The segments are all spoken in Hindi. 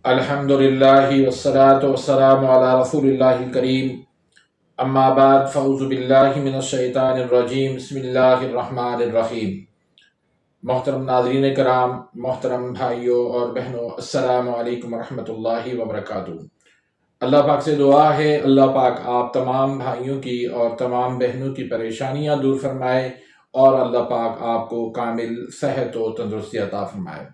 अल्हम्दुलिल्लाहि वस्सलातु वस्सलामु अला रसूलिल्लाहिल करीम। अम्मा बाद फ़ऊज़ु बिल्लाहि मिनश शैतानिर रजीम। बिस्मिल्लाहिर रहमानिर रहीम। मोहतरम नाज़रीन कराम, मोहतरम भाइयों और बहनों, अस्सलामु अलैकुम रहमतुल्लाहि व बरकातुहू। अल्लाह पाक से दुआ है, अल्लाह पाक आप तमाम भाइयों की और तमाम बहनों की परेशानियां दूर फरमाए और अल्लाह पाक आपको कामिल सेहत व तंदुरुस्ती अता फरमाए।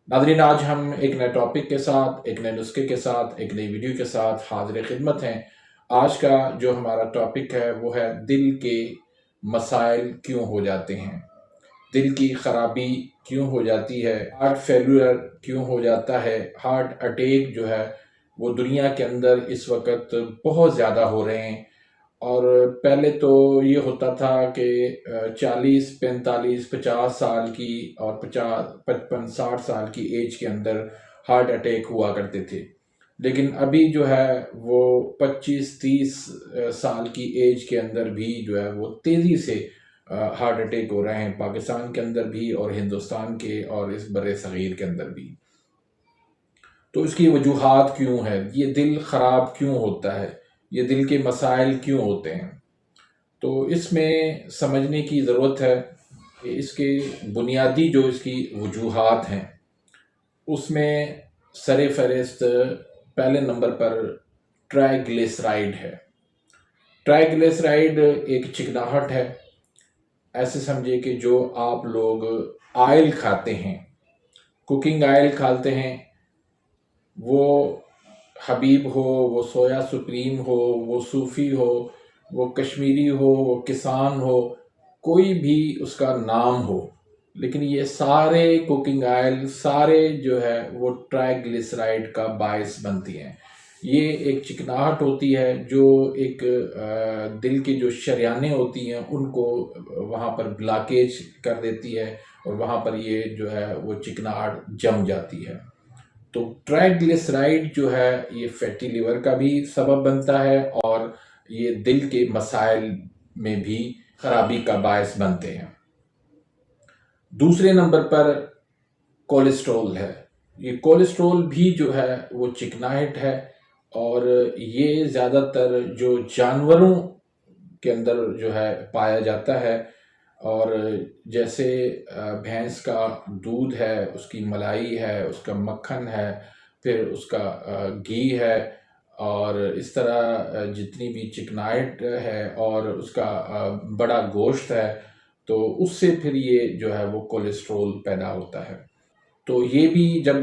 नाज़रीन, आज हम एक नए टॉपिक के साथ, एक नए नुस्खे के साथ, एक नई वीडियो के साथ हाजिर खिदमत हैं। आज का जो हमारा टॉपिक है वो है दिल के मसाइल क्यों हो जाते हैं, दिल की ख़राबी क्यों हो जाती है, हार्ट फेल्यूर क्यों हो जाता है। हार्ट अटैक जो है वो दुनिया के अंदर इस वक्त बहुत ज़्यादा हो रहे हैं और पहले तो ये होता था कि 40, 45, 50 साल की और 50, 55, 60 साल की एज के अंदर हार्ट अटैक हुआ करते थे, लेकिन अभी जो है वो 25, 30 साल की एज के अंदर भी जो है वो तेज़ी से हार्ट अटैक हो रहे हैं, पाकिस्तान के अंदर भी और हिंदुस्तान के और इस बड़े सगीर के अंदर भी। तो इसकी वजूहात क्यों है, ये दिल ख़राब क्यों होता है, ये दिल के मसाइल क्यों होते हैं। तो इसमें समझने की ज़रूरत है कि इसके बुनियादी जो इसकी वजूहात हैं उसमें सरे फहरिस्त पहले नंबर पर ट्राइग्लिसराइड है। ट्राइग्लिसराइड एक चिकनाहट है। ऐसे समझिए कि जो आप लोग आयल खाते हैं, कुकिंग आयल खाते हैं, वो हबीब हो, वो सोया सुप्रीम हो, वो सूफ़ी हो, वो कश्मीरी हो, वो किसान हो, कोई भी उसका नाम हो, लेकिन ये सारे कुकिंग आयल सारे जो है वो ट्राइग्लिसराइड का बायस बनती हैं। ये एक चिकनाहट होती है जो एक दिल की जो शरियानें होती हैं उनको वहाँ पर ब्लॉकेज कर देती है और वहाँ पर ये जो है वो चिकनाहट जम जाती है। तो ट्राइग्लिसराइड जो है ये फैटी लिवर का भी सबब बनता है और ये दिल के मसाइल में भी खराबी का बायस बनते हैं। दूसरे नंबर पर कोलेस्ट्रॉल है। ये कोलेस्ट्रॉल भी जो है वो चिकनाहट है और ये ज़्यादातर जो जानवरों के अंदर जो है पाया जाता है। और जैसे भैंस का दूध है, उसकी मलाई है, उसका मक्खन है, फिर उसका घी है और इस तरह जितनी भी चिकनाहट है और उसका बड़ा गोश्त है, तो उससे फिर ये जो है वो कोलेस्ट्रॉल पैदा होता है। तो ये भी जब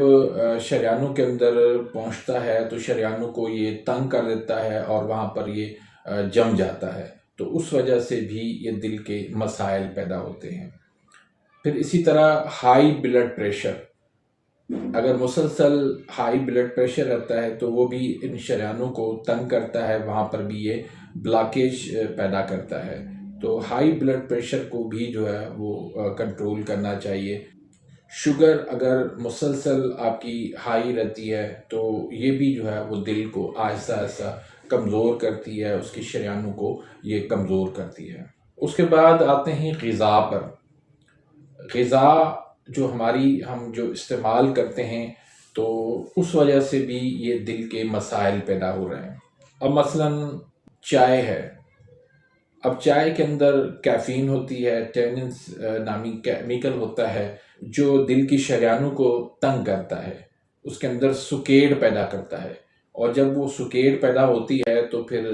शरीयानों के अंदर पहुंचता है तो शरीयानों को ये तंग कर देता है और वहाँ पर ये जम जाता है, तो उस वजह से भी ये दिल के मसाइल पैदा होते हैं। फिर इसी तरह हाई ब्लड प्रेशर, अगर मुसलसल हाई ब्लड प्रेशर रहता है तो वो भी इन शरीयानों को तंग करता है, वहाँ पर भी ये ब्लॉकेज पैदा करता है। तो हाई ब्लड प्रेशर को भी जो है वो कंट्रोल करना चाहिए। शुगर अगर मुसलसल आपकी हाई रहती है तो ये भी जो है वो दिल को आहिस्ता आहिस्ता कमज़ोर करती है, उसकी शरीयानों को ये कमज़ोर करती है। उसके बाद आते हैं ग़िज़ा पर। ग़िज़ा जो हमारी हम जो इस्तेमाल करते हैं तो उस वजह से भी ये दिल के मसाइल पैदा हो रहे हैं। अब मसलन चाय है, अब चाय के अंदर कैफ़ीन होती है, टैनिन्स नामी केमिकल होता है जो दिल की शरीयानों को तंग करता है, उसके अंदर सुकेड़ पैदा करता है और जब वो सुकेड़ पैदा होती है तो फिर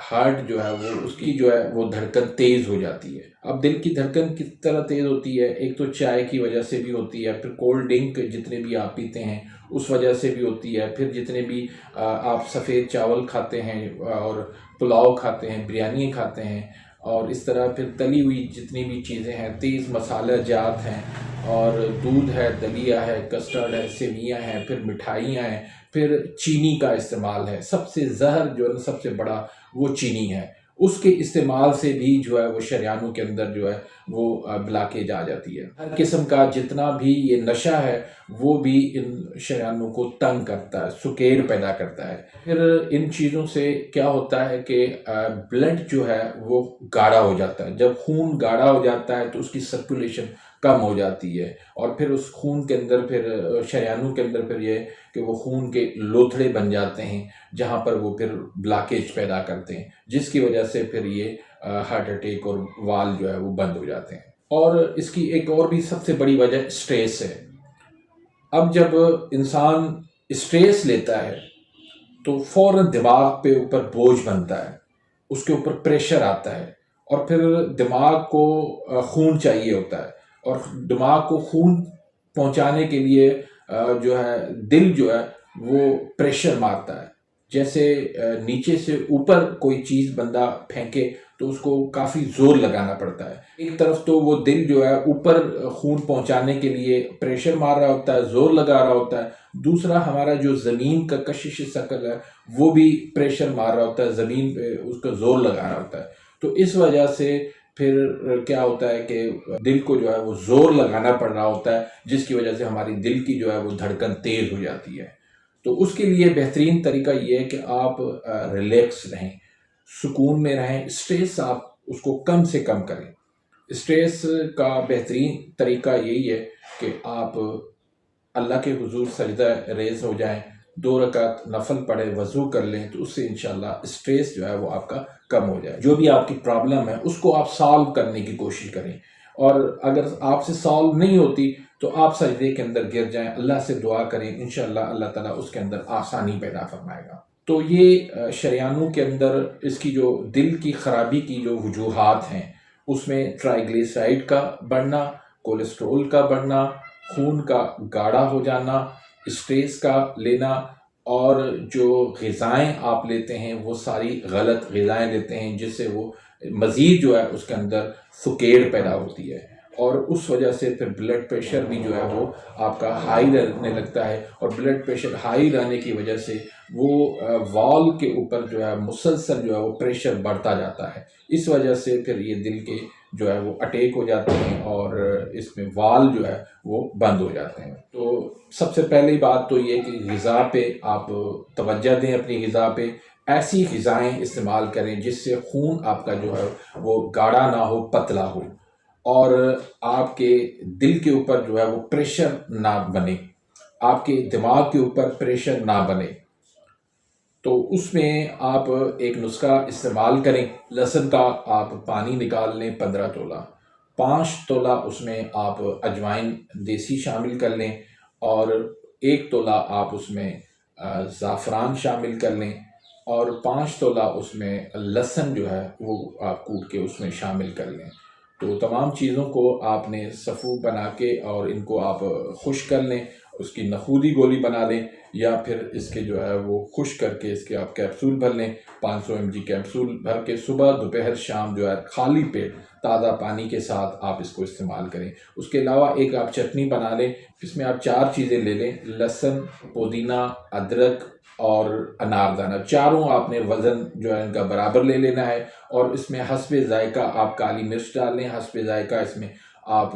हार्ट जो है वो उसकी जो है वो धड़कन तेज़ हो जाती है। अब दिल की धड़कन किस तरह तेज़ होती है, एक तो चाय की वजह से भी होती है, फिर कोल्ड ड्रिंक जितने भी आप पीते हैं उस वजह से भी होती है, फिर जितने भी आप सफ़ेद चावल खाते हैं और पुलाव खाते हैं, बिरयानी खाते हैं और इस तरह फिर तली हुई जितनी भी चीज़ें हैं, तेज़ मसाला जात हैं और दूध है, दलिया है, कस्टर्ड है, सेवियाँ हैं, फिर मिठाइयाँ हैं, फिर चीनी का इस्तेमाल है। सबसे ज़हर जो है सबसे बड़ा वो चीनी है, उसके इस्तेमाल से भी जो है वो शरीयानों के अंदर जो है वो ब्लॉकेज आ जाती है। हर किस्म का जितना भी ये नशा है वो भी इन शरीयानों को तंग करता है, सुकेड़ पैदा करता है। फिर इन चीज़ों से क्या होता है कि ब्लड जो है वो गाढ़ा हो जाता है। जब खून गाढ़ा हो जाता है तो उसकी सर्कुलेशन कम हो जाती है। और फिर उस खून के अंदर फिर शरेयानों के अंदर फिर ये कि वो खून के लोथड़े बन जाते हैं, जहाँ पर वो फिर ब्लॉकेज पैदा करते हैं, जिसकी वजह से फिर ये हार्ट अटैक और वाल जो है वो बंद हो जाते हैं। और इसकी एक और भी सबसे बड़ी वजह स्ट्रेस है। अब जब इंसान स्ट्रेस लेता है तो फौरन दिमाग पे ऊपर बोझ बनता है, उसके ऊपर प्रेशर आता है, और फिर दिमाग को खून चाहिए होता है, और दिमाग को खून पहुंचाने के लिए जो है दिल जो है वो प्रेशर मारता है। जैसे नीचे से ऊपर कोई चीज़ बंदा फेंके तो उसको काफ़ी ज़ोर लगाना पड़ता है। एक तरफ तो वो दिल जो है ऊपर खून पहुंचाने के लिए प्रेशर मार रहा होता है, ज़ोर लगा रहा होता है। दूसरा हमारा जो ज़मीन का कशिश शकल है वो भी प्रेशर मार रहा होता है, ज़मीन पे उसका ज़ोर लगा रहा होता है। तो इस वजह से फिर क्या होता है कि दिल को जो है वो ज़ोर लगाना पड़ रहा होता है, जिसकी वजह से हमारी दिल की जो है वो धड़कन तेज़ हो जाती है। तो उसके लिए बेहतरीन तरीका ये है कि आप रिलैक्स रहें, सुकून में रहें, स्ट्रेस आप उसको कम से कम करें। स्ट्रेस का बेहतरीन तरीका यही है कि आप अल्लाह के हुजूर सजदा रेज़ हो जाएं, 2 रकात नफल पढ़े, वज़ू कर लें, तो उससे इंशाल्लाह स्ट्रेस जो है वो आपका कम हो जाए। जो भी आपकी प्रॉब्लम है उसको आप सॉल्व करने की कोशिश करें, और अगर आपसे सॉल्व नहीं होती तो आप सजदे के अंदर गिर जाएं, अल्लाह से दुआ करें, इंशाल्लाह अल्लाह ताला उसके अंदर आसानी पैदा फरमाएगा। तो ये शरेयानों के अंदर इसकी जो दिल की खराबी की जो वजूहात हैं, उसमें ट्राइग्लिसराइड का बढ़ना, कोलेस्ट्रोल का बढ़ना, खून का गाढ़ा हो जाना, स्ट्रेस का लेना, और जो ग़िज़ाएँ आप लेते हैं वो सारी गलत ग़िज़ाएँ लेते हैं, जिससे वो मज़ीद जो है उसके अंदर सुकेड़ पैदा होती है, और उस वजह से फिर ब्लड प्रेशर भी जो है वो आपका हाई रहने लगता है, और ब्लड प्रेशर हाई रहने की वजह से वो वॉल के ऊपर जो है मुसलसल जो है वो प्रेशर बढ़ता जाता है। इस वजह से फिर ये दिल के जो है वो अटैक हो जाते हैं, और इसमें वाल जो है वो बंद हो जाते हैं। तो सबसे पहली बात तो ये कि ग़िज़ा पे आप तवज्जो दें, अपनी ग़िज़ा पे ऐसी ग़िज़ाएँ इस्तेमाल करें जिससे खून आपका जो है वो गाढ़ा ना हो, पतला हो, और आपके दिल के ऊपर जो है वो प्रेशर ना बने, आपके दिमाग के ऊपर प्रेशर ना बने। तो उसमें आप एक नुस्खा इस्तेमाल करें, लहसुन का आप पानी निकाल लें 15 तोला, 5 तोला उसमें आप अजवाइन देसी शामिल कर लें, और 1 तोला आप उसमें ज़ाफ़रान शामिल कर लें, और 5 तोला उसमें लहसुन जो है वो आप कूट के उसमें शामिल कर लें। तो तमाम चीज़ों को आपने सफ़ू बना के और इनको आप खुश कर लें, उसकी नखूदी गोली बना लें, या फिर इसके जो है वो खुश करके इसके आप कैप्सूल भर लें, 500 mg कैप्सूल भर के सुबह दोपहर शाम जो है खाली पेट ताज़ा पानी के साथ आप इसको इस्तेमाल करें। उसके अलावा एक आप चटनी बना लें, इसमें आप 4 चीज़ें ले लें, लहसुन, पुदीना, अदरक और अनारदाना, चारों आपने वज़न जो है इनका बराबर ले लेना है, और इसमें हस्बे ज़ायका आप काली मिर्च डाल लें, हस्बे ज़ायका इसमें आप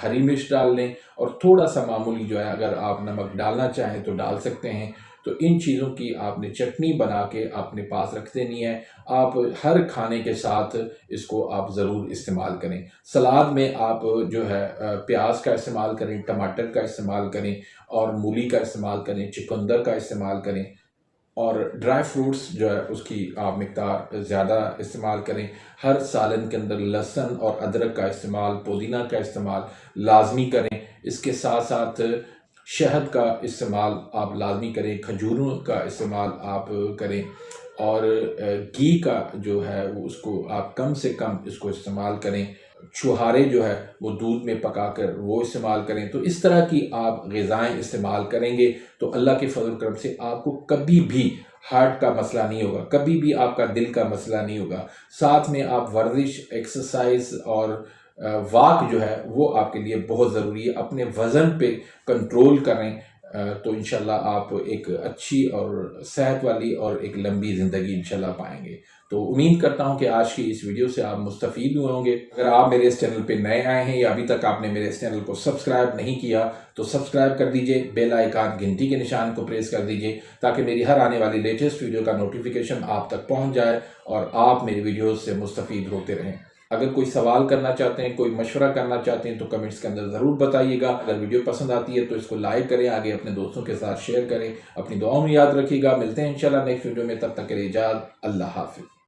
हरी मिर्च डाल लें, और थोड़ा सा मामूली जो है अगर आप नमक डालना चाहें तो डाल सकते हैं। तो इन चीज़ों की आपने चटनी बना के अपने पास रख देनी है। आप हर खाने के साथ इसको आप ज़रूर इस्तेमाल करें। सलाद में आप जो है प्याज का इस्तेमाल करें, टमाटर का इस्तेमाल करें, और मूली का इस्तेमाल करें, चुकंदर का इस्तेमाल करें, और ड्राई फ्रूट्स जो है उसकी आप मिक़दार ज़्यादा इस्तेमाल करें। हर सालन के अंदर लहसुन और अदरक का इस्तेमाल, पुदीना का इस्तेमाल लाज़मी करें। इसके साथ साथ शहद का इस्तेमाल आप लाज़मी करें, खजूरों का इस्तेमाल आप करें, और घी का जो है वो उसको आप कम से कम इसको इस्तेमाल करें। छुहारे जो है वो दूध में पकाकर वो इस्तेमाल करें। तो इस तरह की आप ग़िज़ाएँ इस्तेमाल करेंगे तो अल्लाह के फज़ल करम से आपको कभी भी हार्ट का मसला नहीं होगा, कभी भी आपका दिल का मसला नहीं होगा। साथ में आप वर्जिश, एक्सरसाइज और वॉक जो है वो आपके लिए बहुत ज़रूरी है। अपने वज़न पे कंट्रोल करें, तो इंशाल्लाह आप एक अच्छी और सेहत वाली और एक लंबी ज़िंदगी इंशाल्लाह पाएंगे। तो उम्मीद करता हूं कि आज की इस वीडियो से आप मुस्तफ़ीद हुए होंगे। अगर आप मेरे इस चैनल पे नए आए हैं या अभी तक आपने मेरे इस चैनल को सब्सक्राइब नहीं किया तो सब्सक्राइब कर दीजिए, बेल आइकन घंटी के निशान को प्रेस कर दीजिए, ताकि मेरी हर आने वाली लेटेस्ट वीडियो का नोटिफिकेशन आप तक पहुँच जाए और आप मेरी वीडियोज़ से मुस्तफ़ीद होते रहें। अगर कोई सवाल करना चाहते हैं, कोई मशवरा करना चाहते हैं तो कमेंट्स के अंदर ज़रूर बताइएगा। अगर वीडियो पसंद आती है तो इसको लाइक करें, आगे अपने दोस्तों के साथ शेयर करें। अपनी दुआओं में याद रखिएगा। मिलते हैं इंशाल्लाह नेक्स्ट वीडियो में, तब तक के लिए इजाज़त। अल्लाह हाफ़िज़।